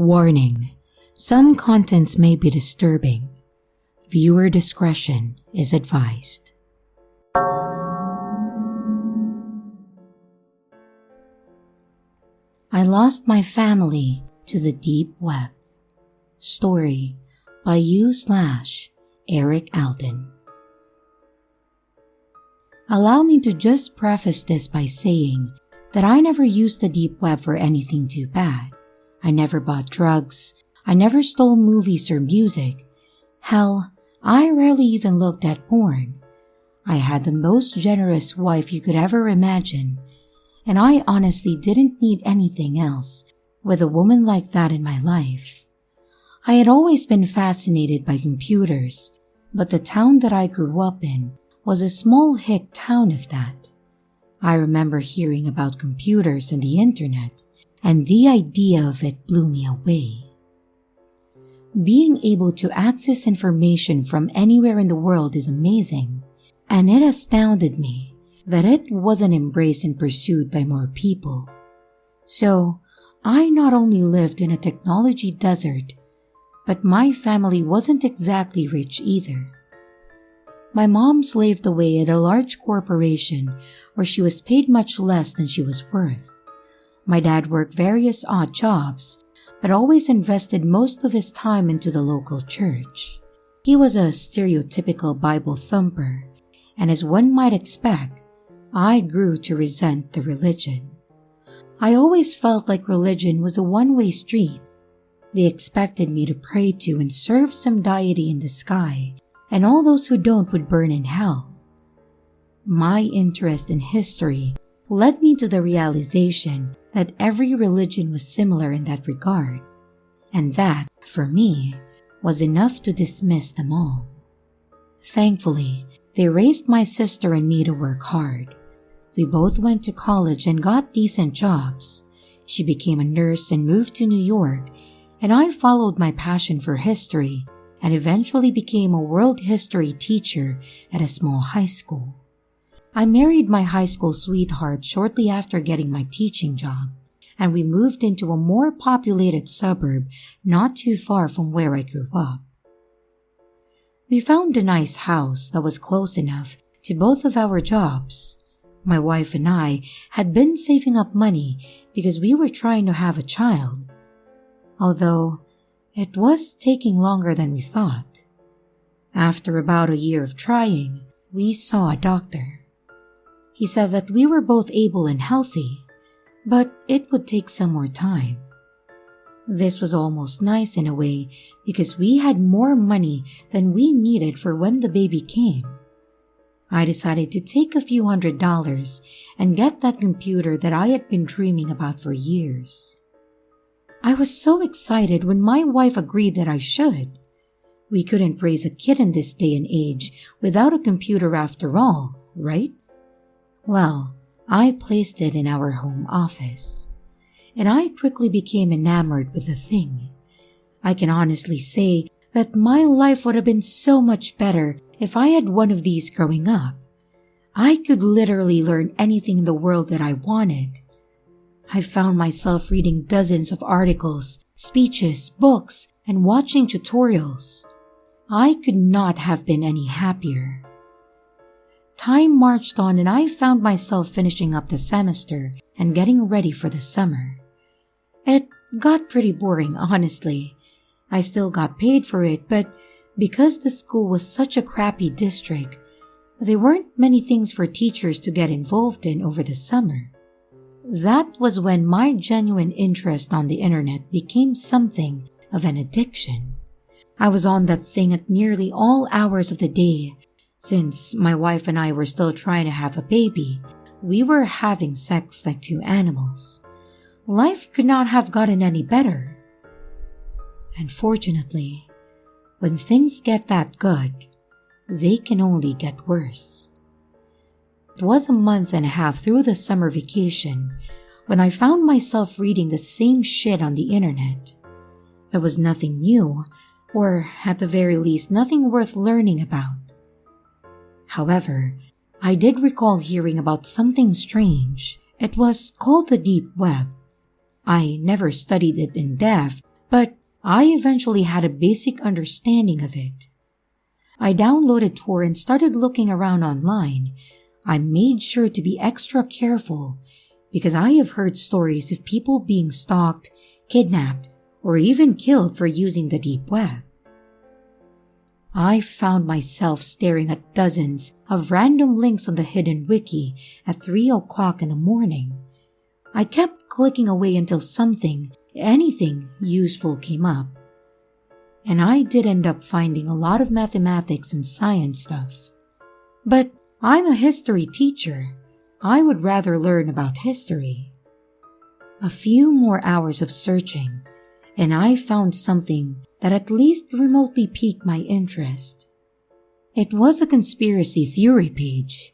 Warning: some contents may be disturbing. Viewer discretion is advised. I lost my family to the deep web. Story by you/Eric Alden. Allow me to just preface this by saying that I never used the deep web for anything too bad. I never bought drugs. I never stole movies or music. Hell, I rarely even looked at porn. I had the most generous wife you could ever imagine, and I honestly didn't need anything else with a woman like that in my life. I had always been fascinated by computers, but the town that I grew up in was a small hick town of that. I remember hearing about computers and the internet, and the idea of it blew me away. Being able to access information from anywhere in the world is amazing, and it astounded me that it wasn't embraced and pursued by more people. So, I not only lived in a technology desert, but my family wasn't exactly rich either. My mom slaved away at a large corporation where she was paid much less than she was worth. My dad worked various odd jobs, but always invested most of his time into the local church. He was a stereotypical Bible thumper, and as one might expect, I grew to resent the religion. I always felt like religion was a one-way street. They expected me to pray to and serve some deity in the sky, and all those who don't would burn in hell. My interest in history led me to the realization that every religion was similar in that regard, and that, for me, was enough to dismiss them all. Thankfully, they raised my sister and me to work hard. We both went to college and got decent jobs. She became a nurse and moved to New York, and I followed my passion for history and eventually became a world history teacher at a small high school. I married my high school sweetheart shortly after getting my teaching job, and we moved into a more populated suburb not too far from where I grew up. We found a nice house that was close enough to both of our jobs. My wife and I had been saving up money because we were trying to have a child, although it was taking longer than we thought. After about a year of trying, we saw a doctor. He said that we were both able and healthy, but it would take some more time. This was almost nice in a way because we had more money than we needed for when the baby came. I decided to take a few $100s and get that computer that I had been dreaming about for years. I was so excited when my wife agreed that I should. We couldn't raise a kid in this day and age without a computer after all, right? Well, I placed it in our home office, and I quickly became enamored with the thing. I can honestly say that my life would have been so much better if I had one of these growing up. I could literally learn anything in the world that I wanted. I found myself reading dozens of articles, speeches, books, and watching tutorials. I could not have been any happier. Time marched on and I found myself finishing up the semester and getting ready for the summer. It got pretty boring, honestly. I still got paid for it, but because the school was such a crappy district, there weren't many things for teachers to get involved in over the summer. That was when my genuine interest on the internet became something of an addiction. I was on that thing at nearly all hours of the day. Since my wife and I were still trying to have a baby, we were having sex like two animals. Life could not have gotten any better. Unfortunately, when things get that good, they can only get worse. It was a month and a half through the summer vacation when I found myself reading the same shit on the internet. There was nothing new, or at the very least nothing worth learning about. However, I did recall hearing about something strange. It was called the deep web. I never studied it in depth, but I eventually had a basic understanding of it. I downloaded Tor and started looking around online. I made sure to be extra careful because I have heard stories of people being stalked, kidnapped, or even killed for using the deep web. I found myself staring at dozens of random links on the hidden wiki at 3 o'clock in the morning. I kept clicking away until anything useful came up. And I did end up finding a lot of mathematics and science stuff. But I'm a history teacher. I would rather learn about history. A few more hours of searching, and I found something that at least remotely piqued my interest. It was a conspiracy theory page.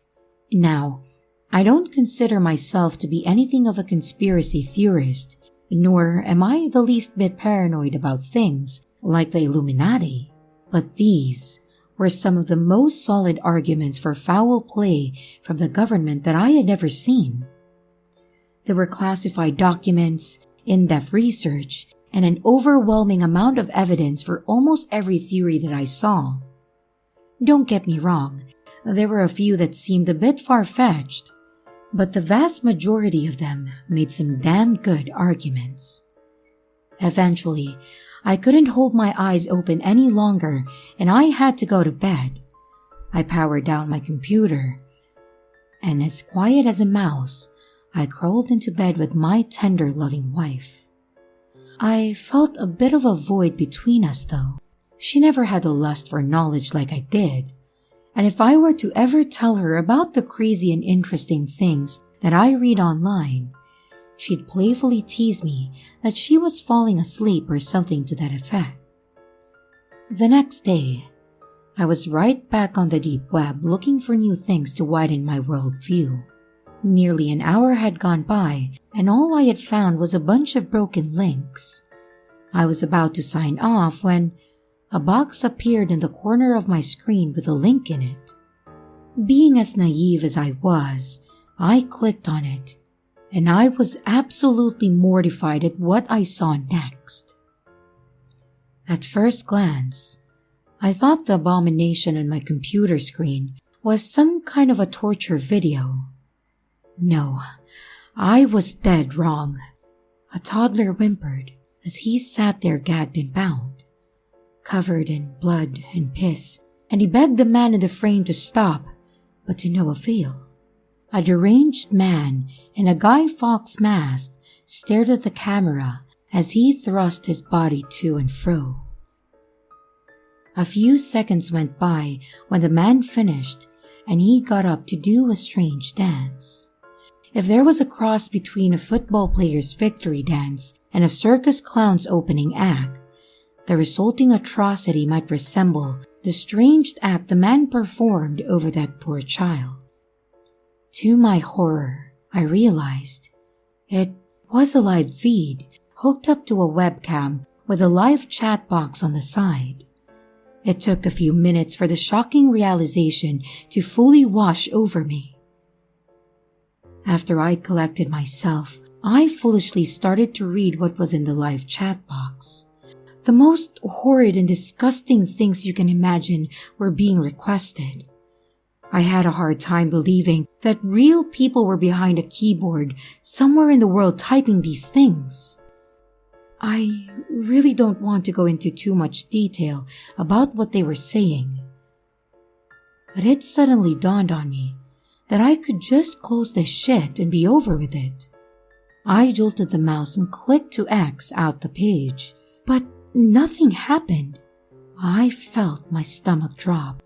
Now, I don't consider myself to be anything of a conspiracy theorist, nor am I the least bit paranoid about things like the Illuminati. But these were some of the most solid arguments for foul play from the government that I had ever seen. There were classified documents, in-depth research, and an overwhelming amount of evidence for almost every theory that I saw. Don't get me wrong, there were a few that seemed a bit far-fetched, but the vast majority of them made some damn good arguments. Eventually, I couldn't hold my eyes open any longer and I had to go to bed. I powered down my computer, and as quiet as a mouse, I crawled into bed with my tender, loving wife. I felt a bit of a void between us though. She never had the lust for knowledge like I did. And if I were to ever tell her about the crazy and interesting things that I read online, she'd playfully tease me that she was falling asleep or something to that effect. The next day, I was right back on the deep web looking for new things to widen my worldview. Nearly an hour had gone by, and all I had found was a bunch of broken links. I was about to sign off when a box appeared in the corner of my screen with a link in it. Being as naive as I was, I clicked on it, and I was absolutely mortified at what I saw next. At first glance, I thought the abomination on my computer screen was some kind of a torture video. No, I was dead wrong. A toddler whimpered as he sat there gagged and bound, covered in blood and piss, and he begged the man in the frame to stop, but to no avail. A deranged man in a Guy Fawkes mask stared at the camera as he thrust his body to and fro. A few seconds went by when the man finished and he got up to do a strange dance. If there was a cross between a football player's victory dance and a circus clown's opening act, the resulting atrocity might resemble the strange act the man performed over that poor child. To my horror, I realized it was a live feed hooked up to a webcam with a live chat box on the side. It took a few minutes for the shocking realization to fully wash over me. After I'd collected myself, I foolishly started to read what was in the live chat box. The most horrid and disgusting things you can imagine were being requested. I had a hard time believing that real people were behind a keyboard somewhere in the world typing these things. I really don't want to go into too much detail about what they were saying, but it suddenly dawned on me that I could just close this shit and be over with it. I jolted the mouse and clicked to X out the page, but nothing happened. I felt my stomach drop.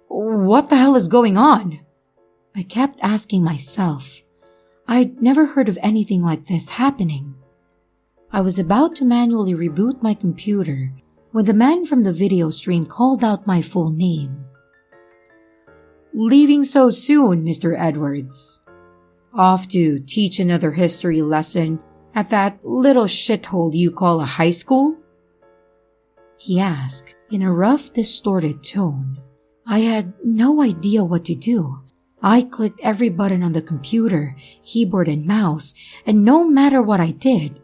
What the hell is going on? I kept asking myself. I'd never heard of anything like this happening. I was about to manually reboot my computer when the man from the video stream called out my full name. Leaving so soon, Mr. Edwards. Off to teach another history lesson at that little shithole you call a high school? He asked in a rough, distorted tone. I had no idea what to do. I clicked every button on the computer, keyboard and mouse, and no matter what I did,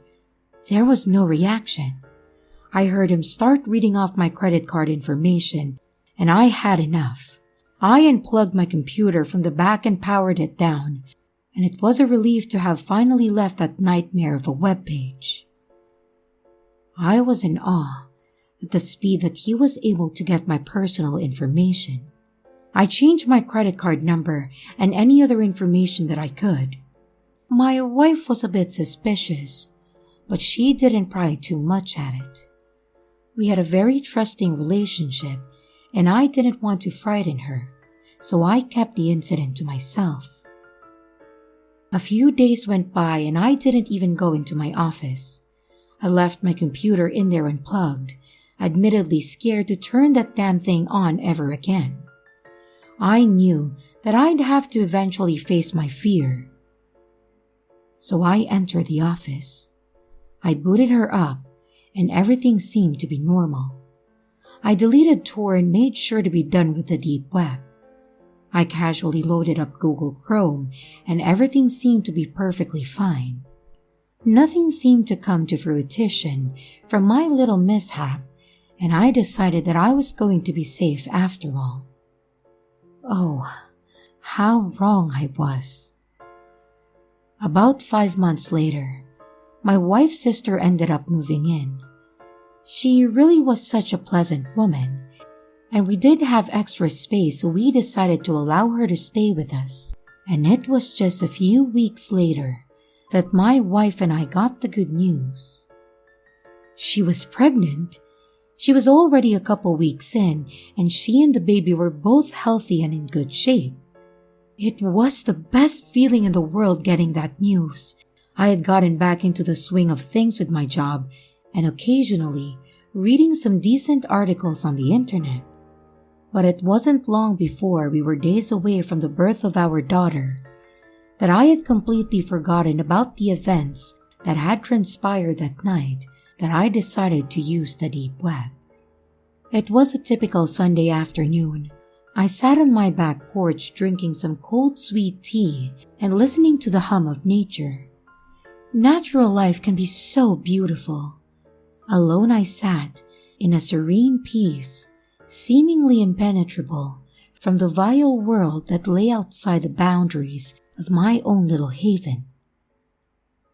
There was no reaction. I heard him start reading off my credit card information, and I had enough. I unplugged my computer from the back and powered it down, and it was a relief to have finally left that nightmare of a webpage. I was in awe at the speed that he was able to get my personal information. I changed my credit card number and any other information that I could. My wife was a bit suspicious, but she didn't pry too much at it. We had a very trusting relationship, and I didn't want to frighten her, so I kept the incident to myself. A few days went by and I didn't even go into my office. I left my computer in there unplugged, admittedly scared to turn that damn thing on ever again. I knew that I'd have to eventually face my fear. So I entered the office. I booted her up, and everything seemed to be normal. I deleted Tor and made sure to be done with the deep web. I casually loaded up Google Chrome, and everything seemed to be perfectly fine. Nothing seemed to come to fruition from my little mishap, and I decided that I was going to be safe after all. Oh, how wrong I was. About 5 months later, my wife's sister ended up moving in. She really was such a pleasant woman, and we did have extra space, so we decided to allow her to stay with us. And it was just a few weeks later that my wife and I got the good news. She was pregnant. She was already a couple weeks in, and she and the baby were both healthy and in good shape. It was the best feeling in the world getting that news. I had gotten back into the swing of things with my job, and occasionally reading some decent articles on the internet. But it wasn't long before we were days away from the birth of our daughter that I had completely forgotten about the events that had transpired that night that I decided to use the deep web. It was a typical Sunday afternoon. I sat on my back porch drinking some cold sweet tea and listening to the hum of nature. Natural life can be so beautiful. Alone I sat in a serene peace, seemingly impenetrable from the vile world that lay outside the boundaries of my own little haven.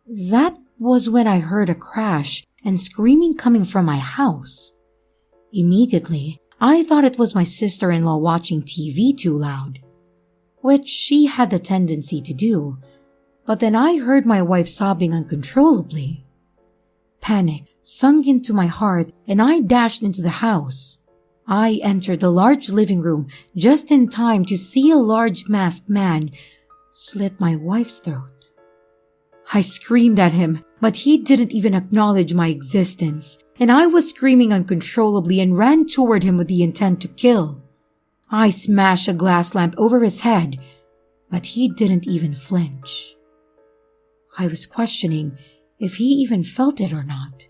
That was when I heard a crash and screaming coming from my house. Immediately, I thought it was my sister-in-law watching TV too loud, which she had the tendency to do, but then I heard my wife sobbing uncontrollably. Panic sunk into my heart and I dashed into the house. I entered the large living room just in time to see a large masked man slit my wife's throat. I screamed at him, but he didn't even acknowledge my existence, and I was screaming uncontrollably and ran toward him with the intent to kill. I smashed a glass lamp over his head, but he didn't even flinch. I was questioning if he even felt it or not.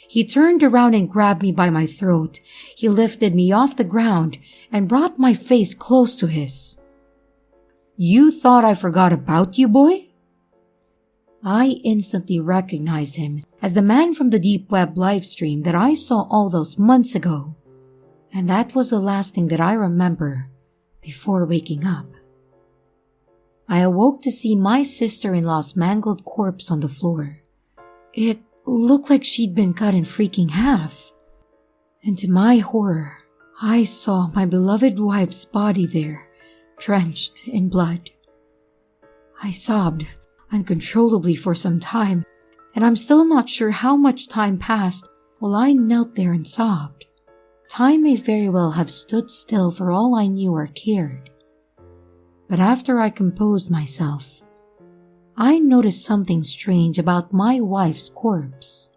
He turned around and grabbed me by my throat. He lifted me off the ground and brought my face close to his. "You thought I forgot about you, boy?" I instantly recognized him as the man from the deep web livestream that I saw all those months ago. And that was the last thing that I remember before waking up. I awoke to see my sister-in-law's mangled corpse on the floor. It looked like she'd been cut in freaking half. And to my horror, I saw my beloved wife's body there, drenched in blood. I sobbed uncontrollably for some time, and I'm still not sure how much time passed while I knelt there and sobbed. Time may very well have stood still for all I knew or cared. But after I composed myself, I noticed something strange about my wife's corpse.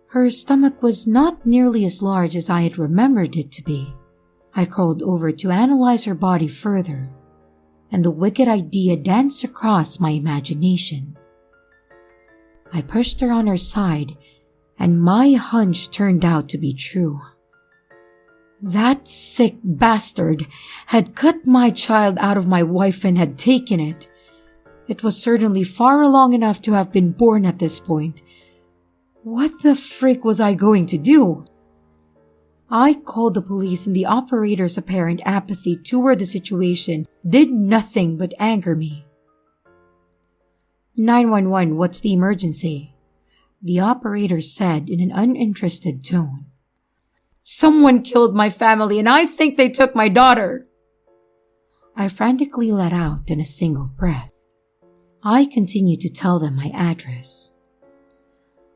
Her stomach was not nearly as large as I had remembered it to be. I crawled over to analyze her body further, and the wicked idea danced across my imagination. I pushed her on her side, and my hunch turned out to be true. That sick bastard had cut my child out of my wife and had taken it. It was certainly far along enough to have been born at this point, What the frick was I going to do? I called the police, and the operator's apparent apathy toward the situation did nothing but anger me. 911, what's the emergency? The operator said in an uninterested tone. Someone killed my family and I think they took my daughter. I frantically let out in a single breath. I continued to tell them my address.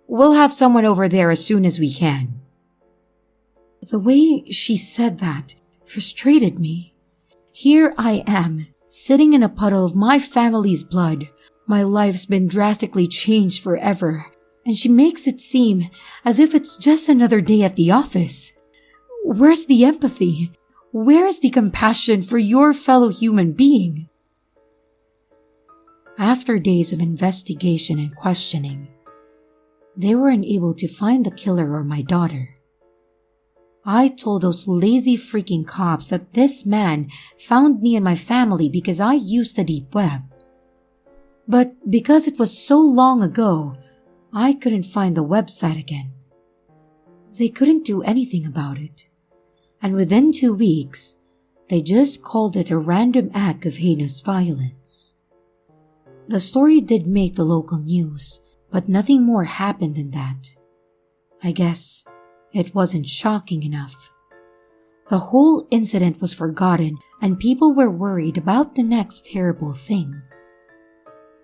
We'll have someone over there as soon as we can. The way she said that frustrated me. Here I am, sitting in a puddle of my family's blood. My life's been drastically changed forever, and she makes it seem as if it's just another day at the office. Where's the empathy? Where's the compassion for your fellow human being? After days of investigation and questioning, they were unable to find the killer or my daughter. I told those lazy freaking cops that this man found me and my family because I used the deep web. But because it was so long ago, I couldn't find the website again. They couldn't do anything about it. And within 2 weeks, they just called it a random act of heinous violence. The story did make the local news, but nothing more happened than that. I guess it wasn't shocking enough. The whole incident was forgotten and people were worried about the next terrible thing.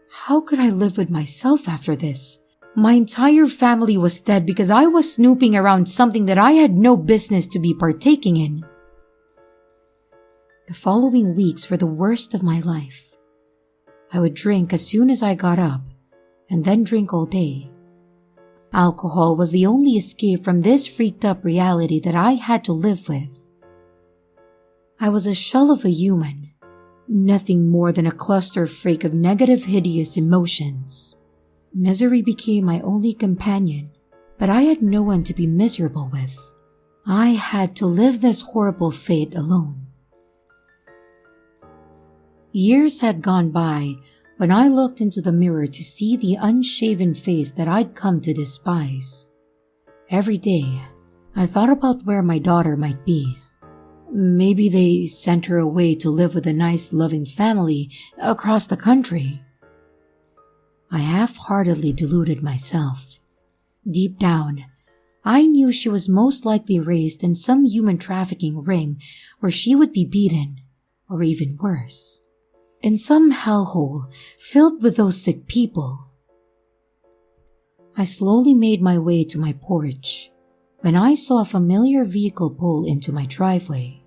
How could I live with myself after this? My entire family was dead because I was snooping around something that I had no business to be partaking in. The following weeks were the worst of my life. I would drink as soon as I got up, and then drink all day. Alcohol was the only escape from this freaked up reality that I had to live with. I was a shell of a human, nothing more than a cluster freak of negative, hideous emotions. Misery became my only companion, but I had no one to be miserable with. I had to live this horrible fate alone. Years had gone by when I looked into the mirror to see the unshaven face that I'd come to despise. Every day, I thought about where my daughter might be. Maybe they sent her away to live with a nice, loving family across the country. I half-heartedly deluded myself. Deep down, I knew she was most likely raised in some human trafficking ring where she would be beaten, or even worse, in some hellhole filled with those sick people. I slowly made my way to my porch when I saw a familiar vehicle pull into my driveway.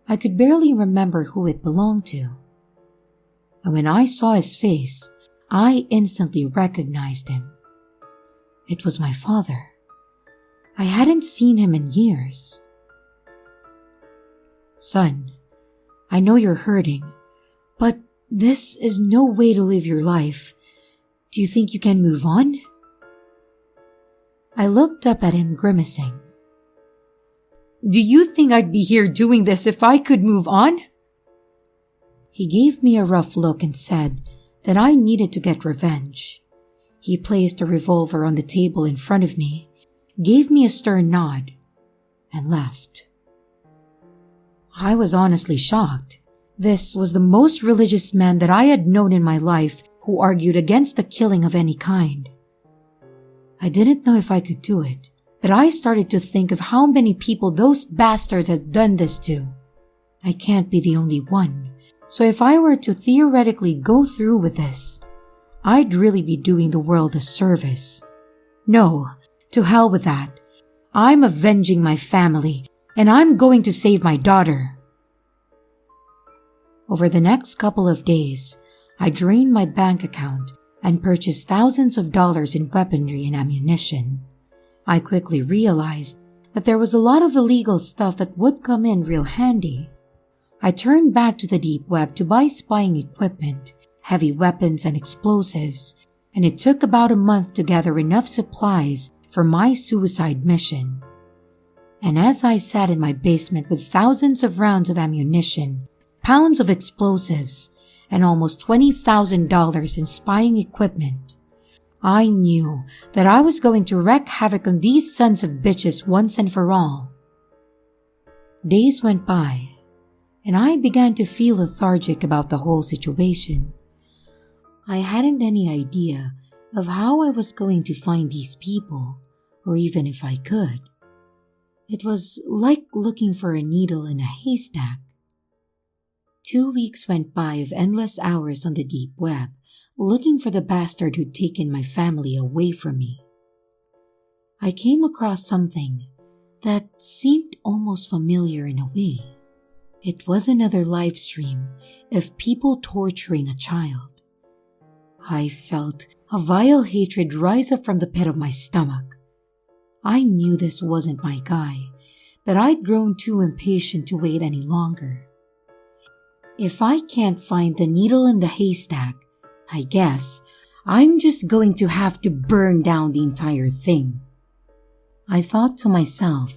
I could barely remember who it belonged to. And when I saw his face, I instantly recognized him. It was my father. I hadn't seen him in years. Son, I know you're hurting, but this is no way to live your life. Do you think you can move on? I looked up at him, grimacing. Do you think I'd be here doing this if I could move on? He gave me a rough look and said that I needed to get revenge. He placed a revolver on the table in front of me, gave me a stern nod, and left. I was honestly shocked. This was the most religious man that I had known in my life who argued against the killing of any kind. I didn't know if I could do it, but I started to think of how many people those bastards had done this to. I can't be the only one, so if I were to theoretically go through with this, I'd really be doing the world a service. No, to hell with that. I'm avenging my family, and I'm going to save my daughter. Over the next couple of days, I drained my bank account and purchased thousands of dollars in weaponry and ammunition. I quickly realized that there was a lot of illegal stuff that would come in real handy. I turned back to the deep web to buy spying equipment, heavy weapons and explosives, and it took about a month to gather enough supplies for my suicide mission. And as I sat in my basement with thousands of rounds of ammunition, pounds of explosives, and almost $20,000 in spying equipment, I knew that I was going to wreak havoc on these sons of bitches once and for all. Days went by, and I began to feel lethargic about the whole situation. I hadn't any idea of how I was going to find these people, or even if I could. It was like looking for a needle in a haystack. 2 weeks went by of endless hours on the deep web, looking for the bastard who'd taken my family away from me. I came across something that seemed almost familiar in a way. It was another live stream of people torturing a child. I felt a vile hatred rise up from the pit of my stomach. I knew this wasn't my guy, but I'd grown too impatient to wait any longer. If I can't find the needle in the haystack, I guess I'm just going to have to burn down the entire thing. I thought to myself,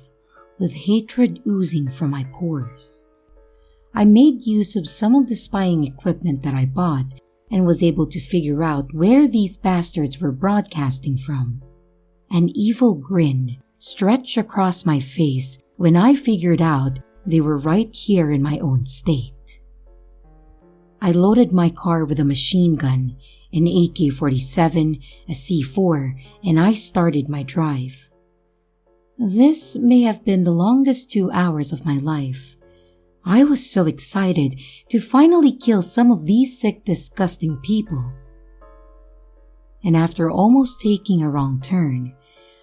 with hatred oozing from my pores. I made use of some of the spying equipment that I bought and was able to figure out where these bastards were broadcasting from. An evil grin stretched across my face when I figured out they were right here in my own state. I loaded my car with a machine gun, an AK-47, a C4, and I started my drive. This may have been the longest 2 hours of my life. I was so excited to finally kill some of these sick, disgusting people. And after almost taking a wrong turn,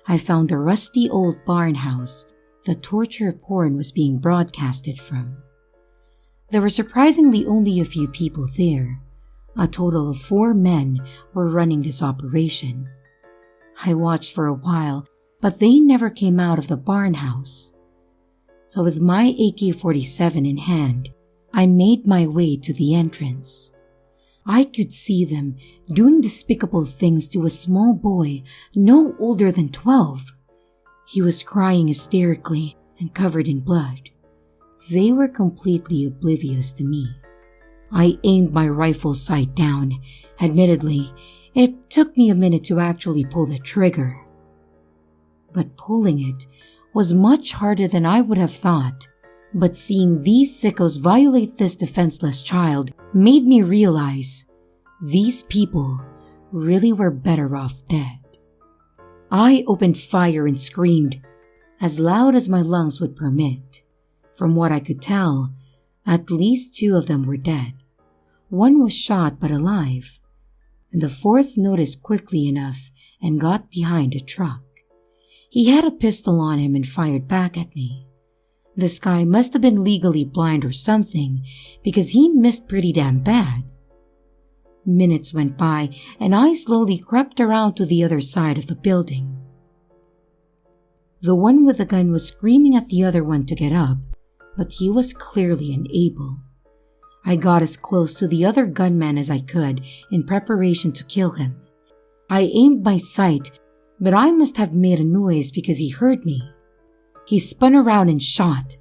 I found the rusty old barn house the torture porn was being broadcasted from. There were surprisingly only a few people there. A total of 4 men were running this operation. I watched for a while, but they never came out of the barn house. So with my AK-47 in hand, I made my way to the entrance. I could see them doing despicable things to a small boy no older than 12. He was crying hysterically and covered in blood. They were completely oblivious to me. I aimed my rifle sight down. Admittedly, it took me a minute to actually pull the trigger. But pulling it was much harder than I would have thought. But seeing these sickos violate this defenseless child made me realize these people really were better off dead. I opened fire and screamed, as loud as my lungs would permit. From what I could tell, at least 2 of them were dead. 1 was shot but alive, and the 4th noticed quickly enough and got behind a truck. He had a pistol on him and fired back at me. This guy must have been legally blind or something because he missed pretty damn bad. Minutes went by and I slowly crept around to the other side of the building. The one with the gun was screaming at the other one to get up, but he was clearly unable. I got as close to the other gunman as I could in preparation to kill him. I aimed my sight, but I must have made a noise because he heard me. He spun around and shot.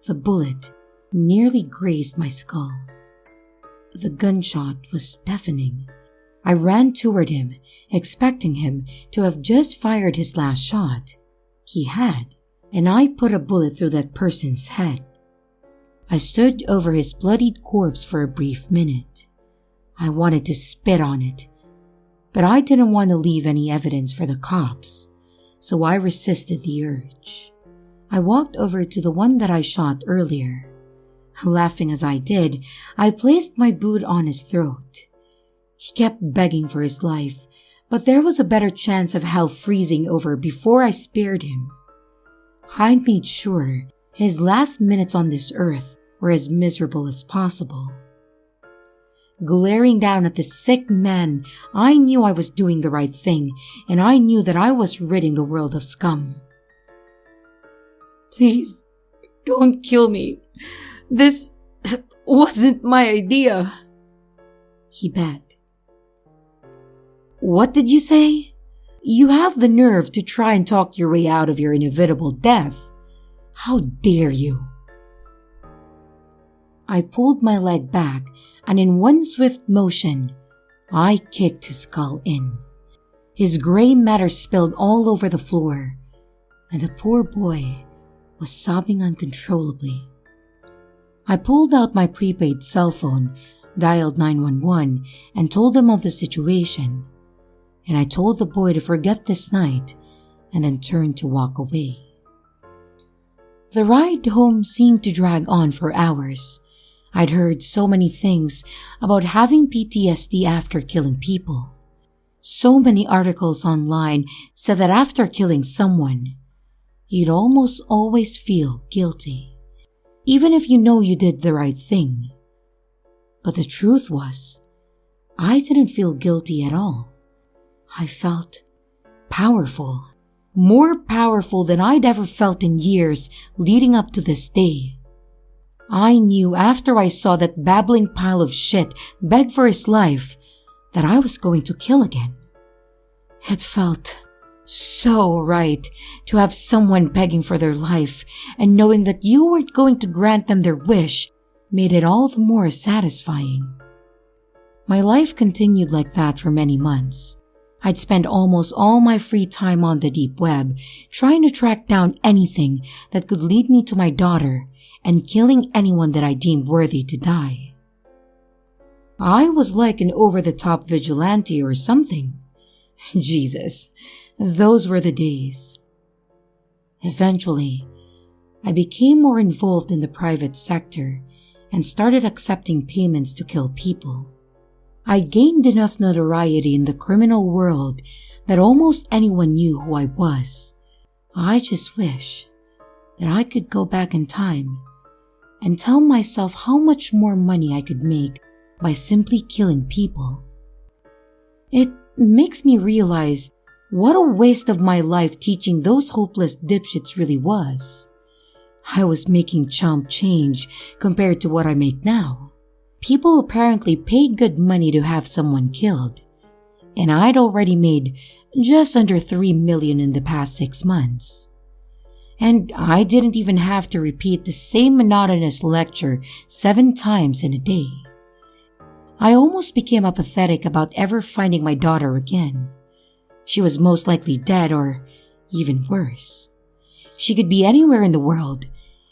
The bullet nearly grazed my skull. The gunshot was deafening. I ran toward him, expecting him to have just fired his last shot. He had, and I put a bullet through that person's head. I stood over his bloodied corpse for a brief minute. I wanted to spit on it, but I didn't want to leave any evidence for the cops, so I resisted the urge. I walked over to the one that I shot earlier. Laughing as I did, I placed my boot on his throat. He kept begging for his life, but there was a better chance of hell freezing over before I spared him. I made sure his last minutes on this earth were as miserable as possible. Glaring down at the sick man, I knew I was doing the right thing, and I knew that I was ridding the world of scum. "Please, don't kill me. This wasn't my idea," he begged. "What did you say? You have the nerve to try and talk your way out of your inevitable death. How dare you?" I pulled my leg back, and in one swift motion, I kicked his skull in. His gray matter spilled all over the floor, and the poor boy was sobbing uncontrollably. I pulled out my prepaid cell phone, dialed 911, and told them of the situation. And I told the boy to forget this night and then turned to walk away. The ride home seemed to drag on for hours. I'd heard so many things about having PTSD after killing people. So many articles online said that after killing someone, you'd almost always feel guilty, even if you know you did the right thing. But the truth was, I didn't feel guilty at all. I felt powerful, more powerful than I'd ever felt in years leading up to this day. I knew after I saw that babbling pile of shit beg for his life that I was going to kill again. It felt so right to have someone begging for their life, and knowing that you weren't going to grant them their wish made it all the more satisfying. My life continued like that for many months. I'd spend almost all my free time on the deep web, trying to track down anything that could lead me to my daughter and killing anyone that I deemed worthy to die. I was like an over-the-top vigilante or something. Jesus, those were the days. Eventually, I became more involved in the private sector and started accepting payments to kill people. I gained enough notoriety in the criminal world that almost anyone knew who I was. I just wish that I could go back in time and tell myself how much more money I could make by simply killing people. It makes me realize what a waste of my life teaching those hopeless dipshits really was. I was making chump change compared to what I make now. People apparently pay good money to have someone killed, and I'd already made just under $3 million in the past 6 months. And I didn't even have to repeat the same monotonous lecture 7 times in a day. I almost became apathetic about ever finding my daughter again. She was most likely dead, or even worse. She could be anywhere in the world,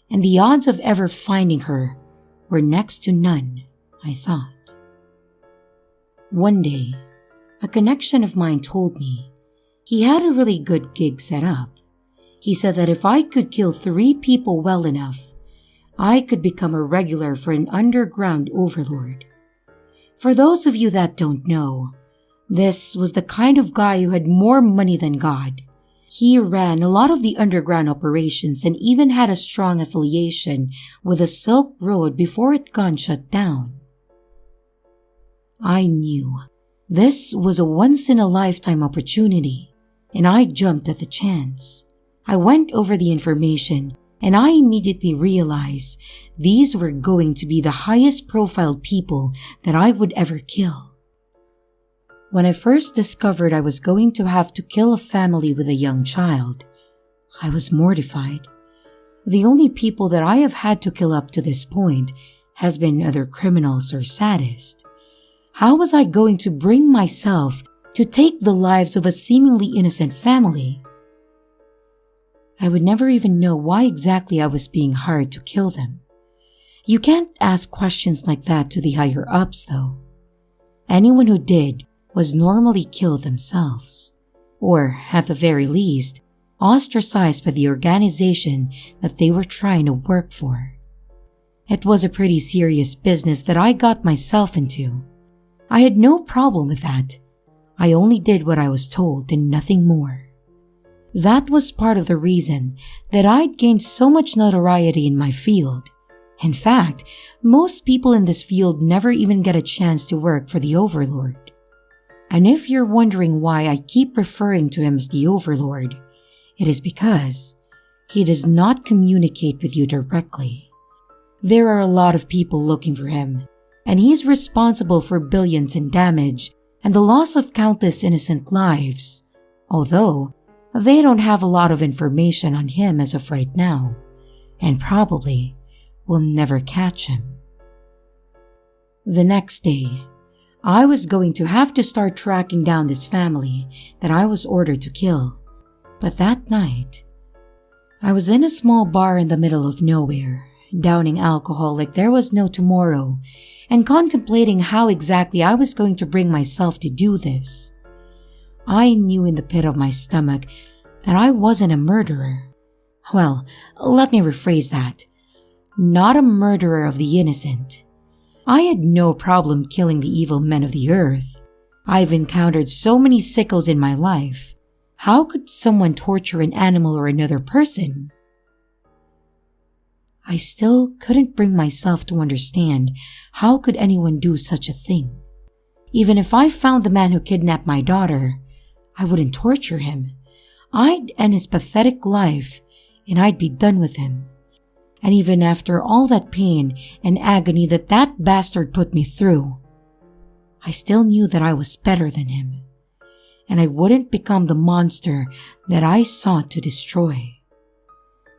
and the odds of ever finding her were next to none, I thought. One day, a connection of mine told me he had a really good gig set up. He said that if I could kill 3 people well enough, I could become a regular for an underground overlord. For those of you that don't know, this was the kind of guy who had more money than God. He ran a lot of the underground operations and even had a strong affiliation with the Silk Road before it got shut down. I knew this was a once-in-a-lifetime opportunity, and I jumped at the chance. I went over the information, and I immediately realized these were going to be the highest-profile people that I would ever kill. When I first discovered I was going to have to kill a family with a young child, I was mortified. The only people that I have had to kill up to this point has been other criminals or sadists. How was I going to bring myself to take the lives of a seemingly innocent family? I would never even know why exactly I was being hired to kill them. You can't ask questions like that to the higher-ups, though. Anyone who did was normally killed themselves, or at the very least, ostracized by the organization that they were trying to work for. It was a pretty serious business that I got myself into. I had no problem with that. I only did what I was told and nothing more. That was part of the reason that I'd gained so much notoriety in my field. In fact, most people in this field never even get a chance to work for the Overlord. And if you're wondering why I keep referring to him as the Overlord, it is because he does not communicate with you directly. There are a lot of people looking for him, and he's responsible for billions in damage and the loss of countless innocent lives, although they don't have a lot of information on him as of right now, and probably will never catch him. The next day, I was going to have to start tracking down this family that I was ordered to kill. But that night, I was in a small bar in the middle of nowhere, downing alcohol like there was no tomorrow, and contemplating how exactly I was going to bring myself to do this. I knew in the pit of my stomach that I wasn't a murderer. Well, let me rephrase that. Not a murderer of the innocent. I had no problem killing the evil men of the earth. I've encountered so many sickos in my life. How could someone torture an animal or another person? I still couldn't bring myself to understand how could anyone do such a thing. Even if I found the man who kidnapped my daughter, I wouldn't torture him. I'd end his pathetic life and I'd be done with him. And even after all that pain and agony that bastard put me through, I still knew that I was better than him, and I wouldn't become the monster that I sought to destroy.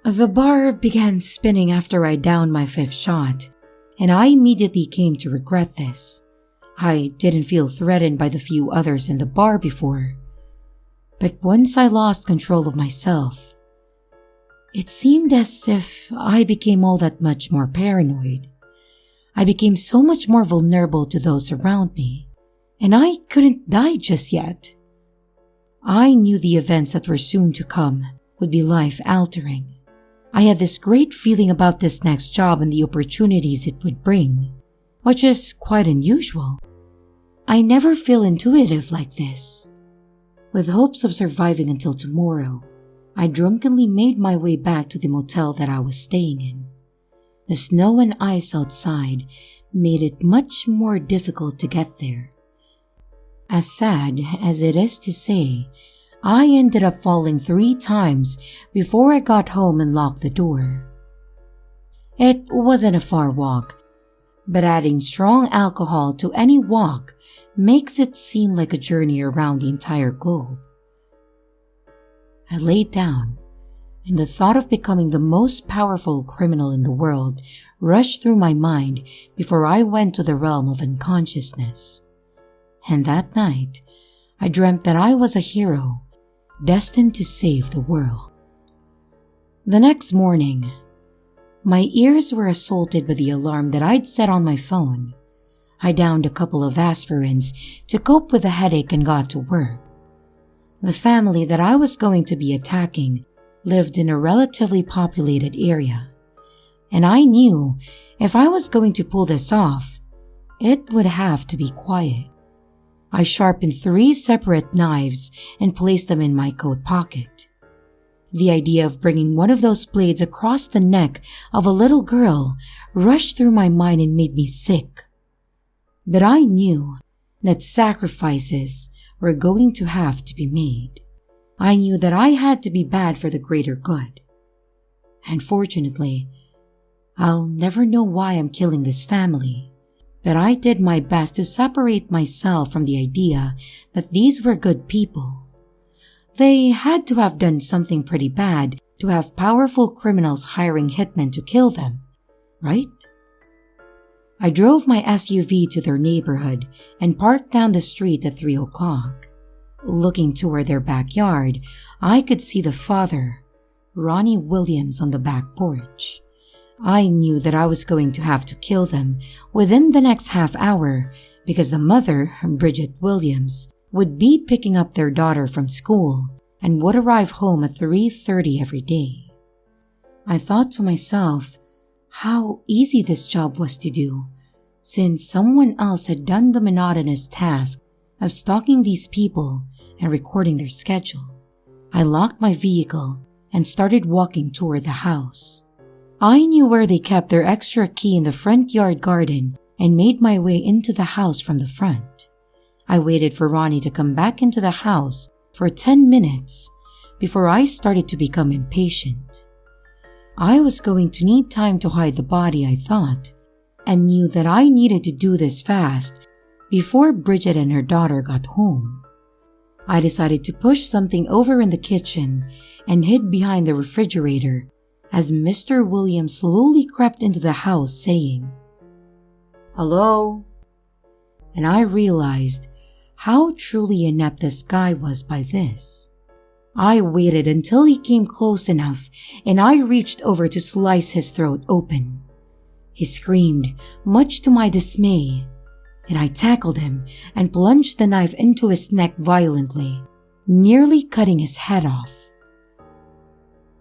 The bar began spinning after I downed my 5th shot, and I immediately came to regret this. I didn't feel threatened by the few others in the bar before, but once I lost control of myself, it seemed as if I became all that much more paranoid. I became so much more vulnerable to those around me, and I couldn't die just yet. I knew the events that were soon to come would be life-altering. I had this great feeling about this next job and the opportunities it would bring, which is quite unusual. I never feel intuitive like this. With hopes of surviving until tomorrow, I drunkenly made my way back to the motel that I was staying in. The snow and ice outside made it much more difficult to get there. As sad as it is to say, I ended up falling 3 times before I got home and locked the door. It wasn't a far walk, but adding strong alcohol to any walk makes it seem like a journey around the entire globe. I laid down, and the thought of becoming the most powerful criminal in the world rushed through my mind before I went to the realm of unconsciousness. And that night, I dreamt that I was a hero, destined to save the world. The next morning, my ears were assaulted by the alarm that I'd set on my phone. I downed a couple of aspirins to cope with the headache and got to work. The family that I was going to be attacking lived in a relatively populated area, and I knew if I was going to pull this off, it would have to be quiet. I sharpened 3 separate knives and placed them in my coat pocket. The idea of bringing one of those blades across the neck of a little girl rushed through my mind and made me sick. But I knew that sacrifices were going to have to be made. I knew that I had to be bad for the greater good. And fortunately, I'll never know why I'm killing this family, but I did my best to separate myself from the idea that these were good people. They had to have done something pretty bad to have powerful criminals hiring hitmen to kill them, right? I drove my SUV to their neighborhood and parked down the street at 3 o'clock. Looking toward their backyard, I could see the father, Ronnie Williams, on the back porch. I knew that I was going to have to kill them within the next half hour because the mother, Bridget Williams, would be picking up their daughter from school and would arrive home at 3:30 every day. I thought to myself how easy this job was to do, since someone else had done the monotonous task of stalking these people and recording their schedule. I locked my vehicle and started walking toward the house. I knew where they kept their extra key in the front yard garden and made my way into the house from the front. I waited for Ronnie to come back into the house for 10 minutes before I started to become impatient. I was going to need time to hide the body, I thought, and knew that I needed to do this fast before Bridget and her daughter got home. I decided to push something over in the kitchen and hid behind the refrigerator as Mr. Williams slowly crept into the house saying, "Hello?" and I realized how truly inept this guy was by this. I waited until he came close enough and I reached over to slice his throat open. He screamed, much to my dismay, and I tackled him and plunged the knife into his neck violently, nearly cutting his head off.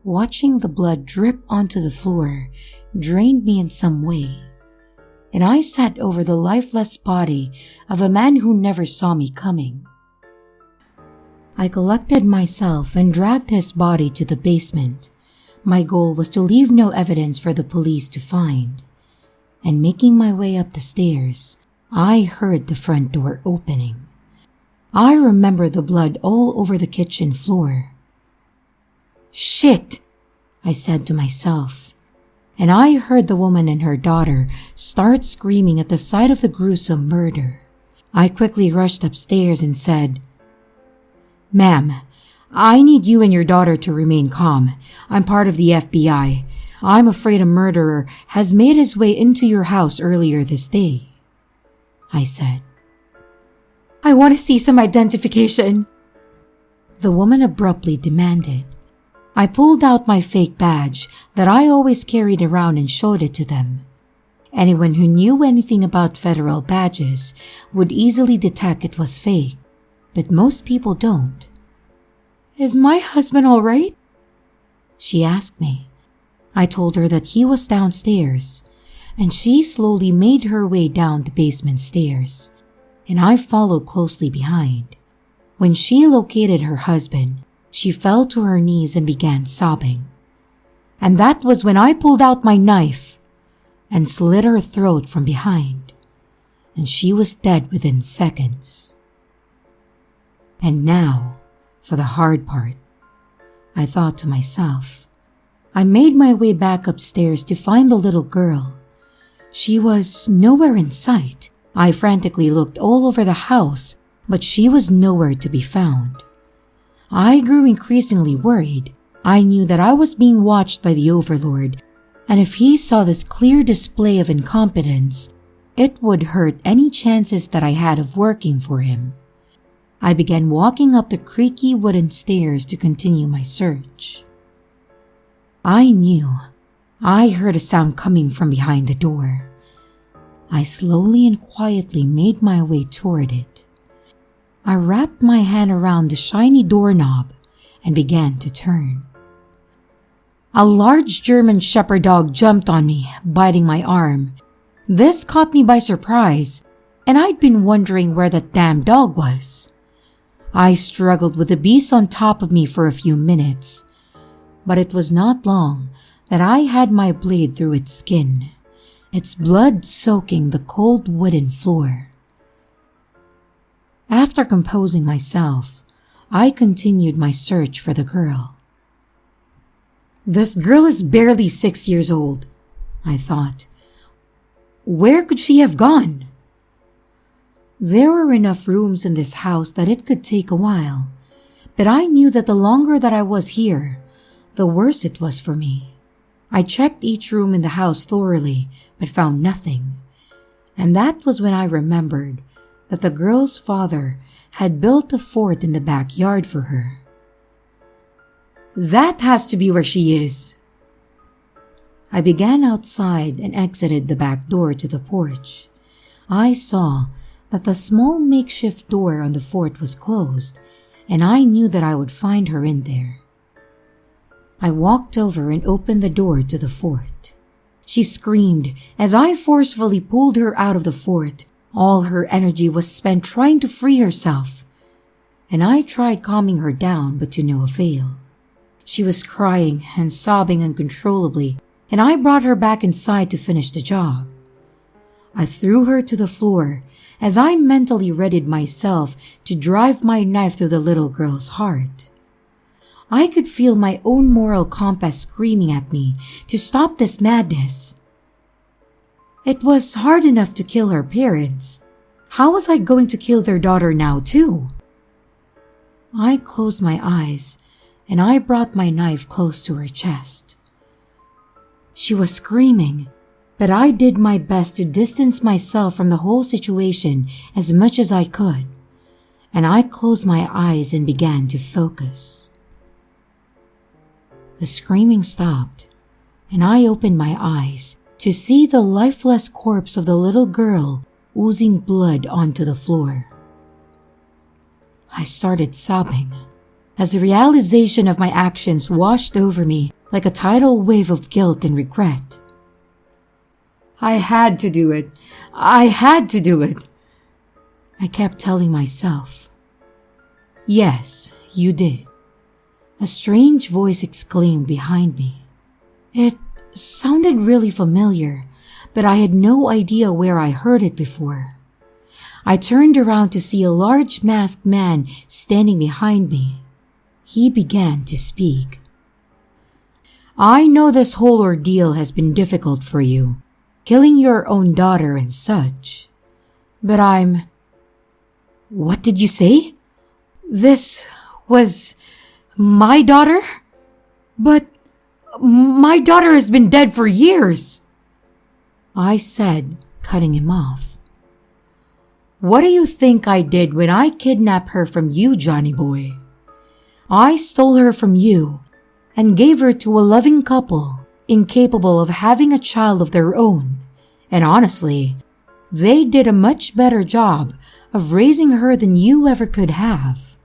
Watching the blood drip onto the floor drained me in some way, and I sat over the lifeless body of a man who never saw me coming. I collected myself and dragged his body to the basement. My goal was to leave no evidence for the police to find. And making my way up the stairs, I heard the front door opening. I remember the blood all over the kitchen floor. "Shit!" I said to myself, and I heard the woman and her daughter start screaming at the sight of the gruesome murder. I quickly rushed upstairs and said, "Ma'am, I need you and your daughter to remain calm. I'm part of the FBI. I'm afraid a murderer has made his way into your house earlier this day," I said. "I want to see some identification," the woman abruptly demanded. I pulled out my fake badge that I always carried around and showed it to them. Anyone who knew anything about federal badges would easily detect it was fake, but most people don't. "Is my husband all right?" she asked me. I told her that he was downstairs, and she slowly made her way down the basement stairs, and I followed closely behind. When she located her husband, she fell to her knees and began sobbing. And that was when I pulled out my knife and slit her throat from behind, and she was dead within seconds. And now, for the hard part, I thought to myself. I made my way back upstairs to find the little girl. She was nowhere in sight. I frantically looked all over the house, but she was nowhere to be found. I grew increasingly worried. I knew that I was being watched by the Overlord, and if he saw this clear display of incompetence, it would hurt any chances that I had of working for him. I began walking up the creaky wooden stairs to continue my search. I knew. I heard a sound coming from behind the door. I slowly and quietly made my way toward it. I wrapped my hand around the shiny doorknob and began to turn. A large German Shepherd dog jumped on me, biting my arm. This caught me by surprise, and I'd been wondering where that damn dog was. I struggled with the beast on top of me for a few minutes, but it was not long that I had my blade through its skin, its blood soaking the cold wooden floor. After composing myself, I continued my search for the girl. "This girl is barely 6 years old," I thought. "Where could she have gone?" There were enough rooms in this house that it could take a while, but I knew that the longer that I was here, the worse it was for me. I checked each room in the house thoroughly, but found nothing. And that was when I remembered that the girl's father had built a fort in the backyard for her. "That has to be where she is." I began outside and exited the back door to the porch. I saw that the small makeshift door on the fort was closed, and I knew that I would find her in there. I walked over and opened the door to the fort. She screamed as I forcefully pulled her out of the fort. All her energy was spent trying to free herself, and I tried calming her down, but to no avail. She was crying and sobbing uncontrollably, and I brought her back inside to finish the job. I threw her to the floor as I mentally readied myself to drive my knife through the little girl's heart. I could feel my own moral compass screaming at me to stop this madness. It was hard enough to kill her parents. How was I going to kill their daughter now too? I closed my eyes and I brought my knife close to her chest. She was screaming, But I did my best to distance myself from the whole situation as much as I could, and I closed my eyes and began to focus. The screaming stopped, and I opened my eyes to see the lifeless corpse of the little girl oozing blood onto the floor. I started sobbing as the realization of my actions washed over me like a tidal wave of guilt and regret. I had to do it. I had to do it. I kept telling myself. Yes, you did. A strange voice exclaimed behind me. It sounded really familiar, but I had no idea where I heard it before. I turned around to see a large masked man standing behind me. He began to speak. I know this whole ordeal has been difficult for you, killing your own daughter and such. But What did you say? This was my daughter? But my daughter has been dead for years, I said, cutting him off. What do you think I did when I kidnapped her from you, Johnny boy? I stole her from you and gave her to a loving couple incapable of having a child of their own. And honestly, they did a much better job of raising her than you ever could have,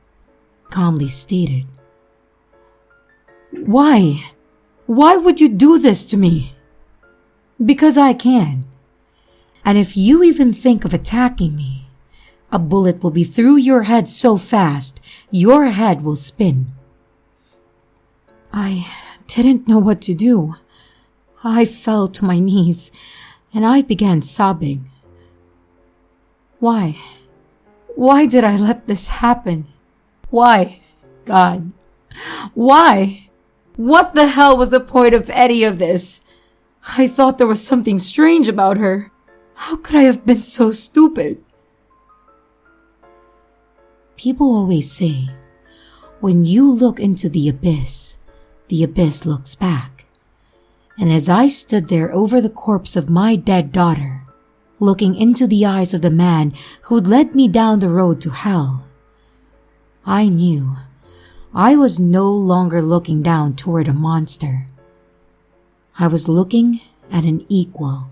calmly stated. Why? Why would you do this to me? Because I can. And if you even think of attacking me, a bullet will be through your head so fast, your head will spin. I didn't know what to do. I fell to my knees and I began sobbing. Why? Why did I let this happen? Why, God? Why? What the hell was the point of any of this? I thought there was something strange about her. How could I have been so stupid? People always say, when you look into the abyss looks back. And as I stood there over the corpse of my dead daughter, looking into the eyes of the man who'd led me down the road to hell, I knew I was no longer looking down toward a monster. I was looking at an equal.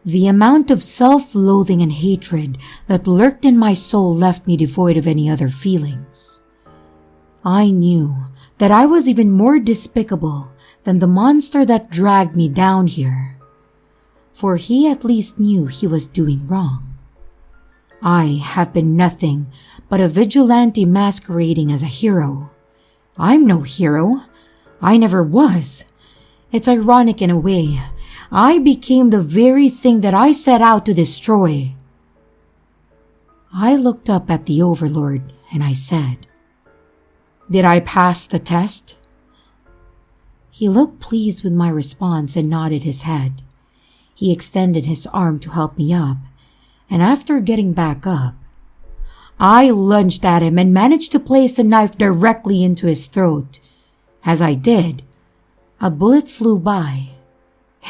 The amount of self-loathing and hatred that lurked in my soul left me devoid of any other feelings. I knew that I was even more despicable than the monster that dragged me down here, for he at least knew he was doing wrong. I have been nothing but a vigilante masquerading as a hero. I'm no hero. I never was. It's ironic in a way. I became the very thing that I set out to destroy. I looked up at the Overlord and I said, Did I pass the test? He looked pleased with my response and nodded his head. He extended his arm to help me up, and after getting back up, I lunged at him and managed to place the knife directly into his throat. As I did, a bullet flew by.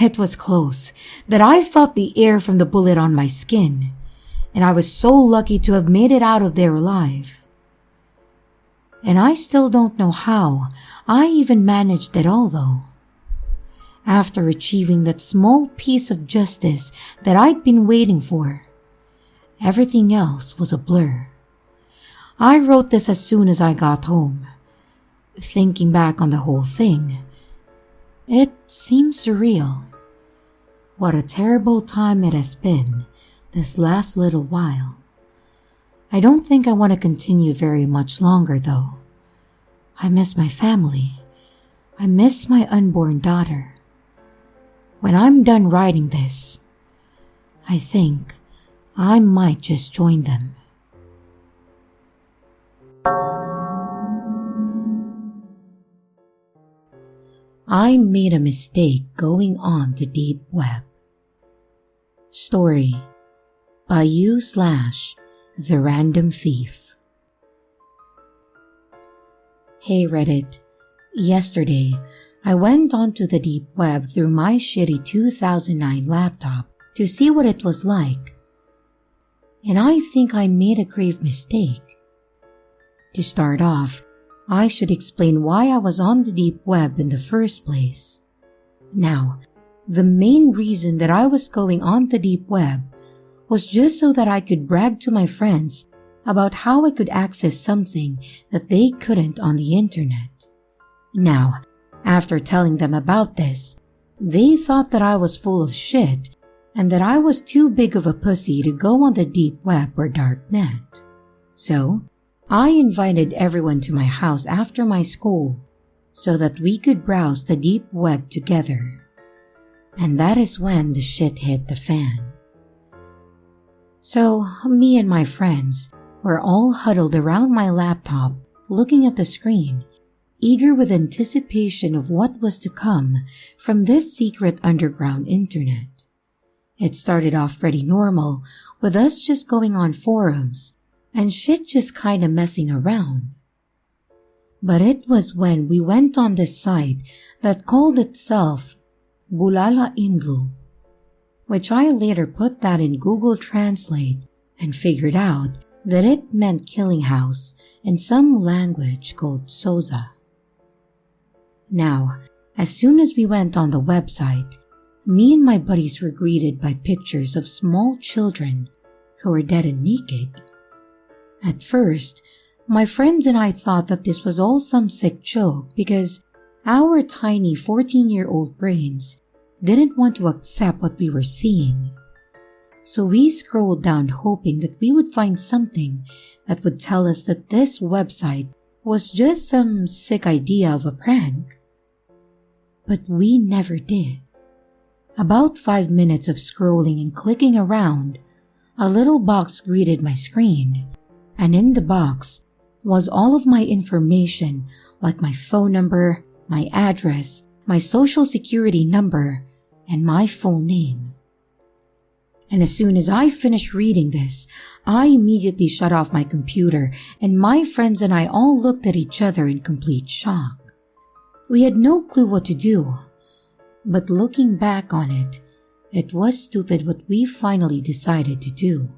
It was close that I felt the air from the bullet on my skin, and I was so lucky to have made it out of there alive. And I still don't know how I even managed it all though. After achieving that small piece of justice that I'd been waiting for, everything else was a blur. I wrote this as soon as I got home. Thinking back on the whole thing, it seems surreal. What a terrible time it has been this last little while. I don't think I want to continue very much longer though. I miss my family. I miss my unborn daughter. When I'm done writing this, I think I might just join them. I made a mistake going on the deep web. Story by you/TheRandomThief. Hey Reddit, yesterday I went onto the deep web through my shitty 2009 laptop to see what it was like. And I think I made a grave mistake. To start off, I should explain why I was on the deep web in the first place. Now, the main reason that I was going on the deep web was just so that I could brag to my friends about how I could access something that they couldn't on the internet. Now, after telling them about this, they thought that I was full of shit and that I was too big of a pussy to go on the deep web or dark net. So, I invited everyone to my house after my school so that we could browse the deep web together. And that is when the shit hit the fan. So, me and my friends were all huddled around my laptop looking at the screen, eager with anticipation of what was to come from this secret underground internet. It started off pretty normal, with us just going on forums and shit just kinda messing around. But it was when we went on this site that called itself Bulala Indlu, which I later put that in Google Translate and figured out that it meant killing house in some language called Soza. Now, as soon as we went on the website, me and my buddies were greeted by pictures of small children who were dead and naked. At first, my friends and I thought that this was all some sick joke because our tiny 14-year-old brains didn't want to accept what we were seeing. So we scrolled down hoping that we would find something that would tell us that this website was just some sick idea of a prank. But we never did. About 5 minutes of scrolling and clicking around, a little box greeted my screen, and in the box was all of my information like my phone number, my address, my social security number, and my full name. And as soon as I finished reading this, I immediately shut off my computer and my friends and I all looked at each other in complete shock. We had no clue what to do. But looking back on it, it was stupid what we finally decided to do.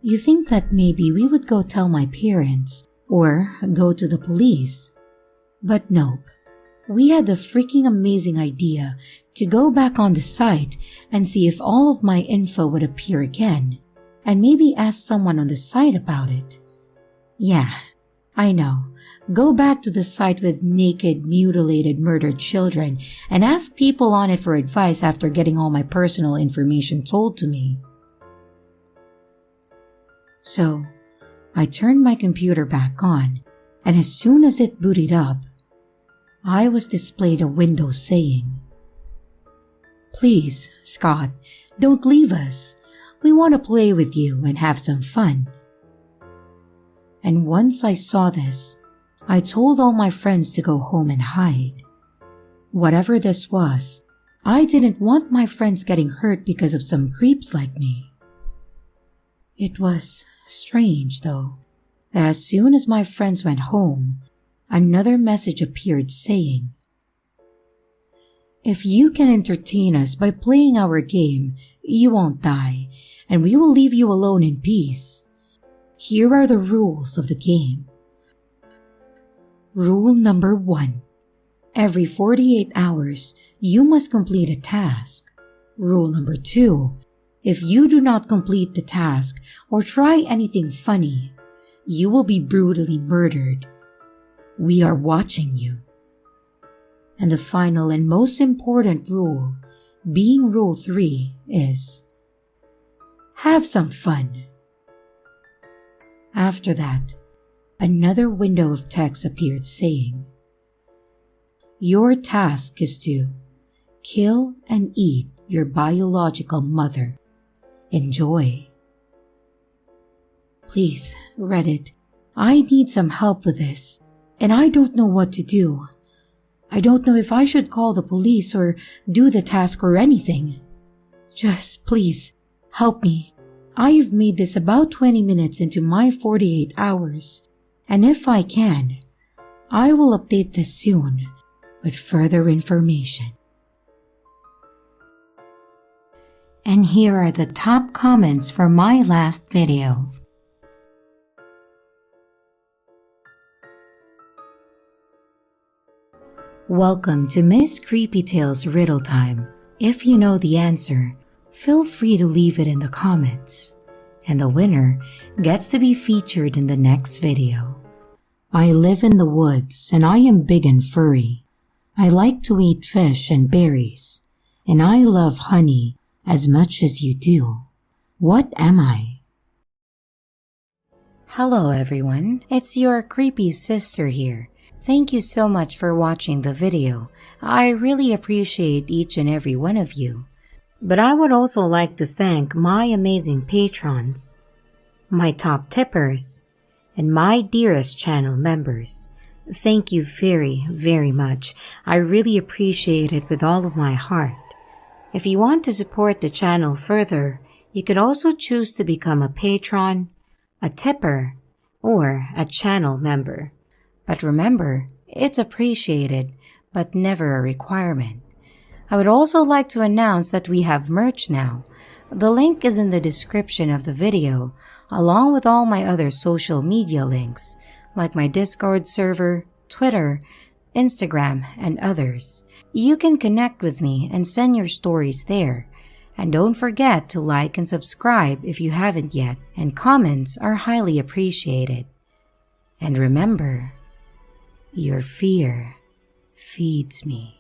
You think that maybe we would go tell my parents or go to the police. But nope. We had the freaking amazing idea to go back on the site and see if all of my info would appear again, and maybe ask someone on the site about it. Yeah, I know. Go back to the site with naked, mutilated, murdered children and ask people on it for advice after getting all my personal information told to me. So, I turned my computer back on, and as soon as it booted up, I was displayed a window saying, "Please, Scott, don't leave us. We want to play with you and have some fun." And once I saw this, I told all my friends to go home and hide. Whatever this was, I didn't want my friends getting hurt because of some creeps like me. It was strange, though, that as soon as my friends went home, another message appeared saying, "If you can entertain us by playing our game, you won't die, and we will leave you alone in peace. Here are the rules of the game. Rule number 1. Every 48 hours, you must complete a task. Rule number 2. If you do not complete the task or try anything funny, you will be brutally murdered. We are watching you." And the final and most important rule, being Rule 3, is have some fun. After that, another window of text appeared saying, "Your task is to kill and eat your biological mother. Enjoy." Please, Reddit, I need some help with this, and I don't know what to do. I don't know if I should call the police or do the task or anything. Just please, help me. I've made this about 20 minutes into my 48 hours, and if I can, I will update this soon, with further information. And here are the top comments from my last video. Welcome to Miss Creepy Tales Riddle Time. If you know the answer, feel free to leave it in the comments. And the winner gets to be featured in the next video. I live in the woods and I am big and furry. I like to eat fish and berries. And I love honey as much as you do. What am I? Hello everyone, it's your creepy sister here. Thank you so much for watching the video. I really appreciate each and every one of you. But I would also like to thank my amazing patrons, my top tippers, and my dearest channel members. Thank you very, very much. I really appreciate it with all of my heart. If you want to support the channel further, you could also choose to become a patron, a tipper, or a channel member. But remember, it's appreciated, but never a requirement. I would also like to announce that we have merch now. The link is in the description of the video, along with all my other social media links, like my Discord server, Twitter, Instagram, and others. You can connect with me and send your stories there. And don't forget to like and subscribe if you haven't yet, and comments are highly appreciated. And remember, your fear feeds me.